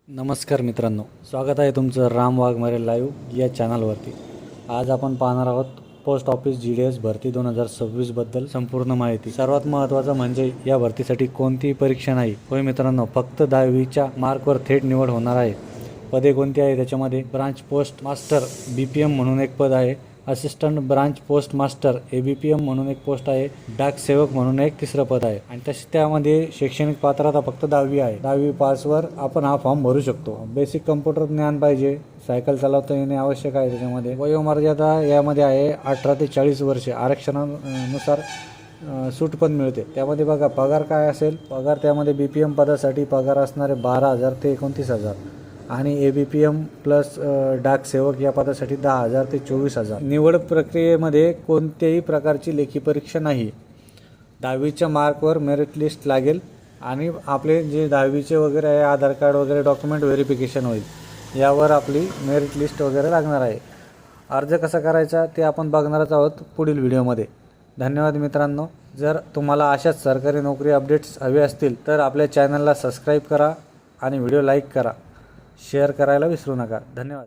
नमस्कार मित्रांनो, स्वागत आहे तुमचं राम वाघमारे लाईव्ह या चॅनलवरती। आज आपण पाहणार आहोत पोस्ट ऑफिस GDS भरती 2026 बद्दल संपूर्ण माहिती। सर्वात महत्त्वाचं म्हणजे या भरतीसाठी कोणतीही परीक्षा नाही। होय मित्रांनो, फक्त 10वीच्या मार्कवर थेट निवड होणार आहे। पदे कोणती आहे त्याच्यामध्ये? ब्रांच पोस्ट मास्टर BPM म्हणून एक पद आहे, assistant branch post master ABPM म्हणून एक पोस्ट आहे, डाक सेवक म्हणून एक तिसरं पद आहे। आणि तसे त्यामध्ये शैक्षणिक पात्रता फक्त 10वी आहे। 10वी पासवर आपण हा फॉर्म भरू शकतो। बेसिक कम्प्युटर ज्ञान पाहिजे, सायकल चालवता येणे आवश्यक आहे। त्याच्यामध्ये वयोमर्यादा यामध्ये आहे 18 ते 40 वर्षे। आरक्षणानुसार सूट पण मिळते। त्यामध्ये बघा पगार काय असेल, पगार त्यामध्ये BPM पदासाठी पगार असणारे 12,000 ते 29,000 आणि ABPM प्लस डाक सेवक या पदासाठी 10,000 ते 24,000। निवड प्रक्रियेमध्ये कोणत्याही प्रकारची लेखी परीक्षा नाही। 10वीच्या मार्कवर मेरिट लिस्ट लागेल आणि आपले जे 10वीचे वगैरे आहे, आधार कार्ड वगैरे डॉक्युमेंट व्हेरिफिकेशन होईल, यावर आपली मेरिट लिस्ट वगैरे लागणार आहे। अर्ज कसा करायचा ते आपण बघणारच आहोत पुढील व्हिडिओमध्ये। धन्यवाद मित्रांनो। जर तुम्हाला अशाच सरकारी नोकरी अपडेट्स हवे असतील तर आपल्या चॅनलला सबस्क्राईब करा आणि व्हिडिओ लाईक करा, शेअर करायला विसरू नका। धन्यवाद।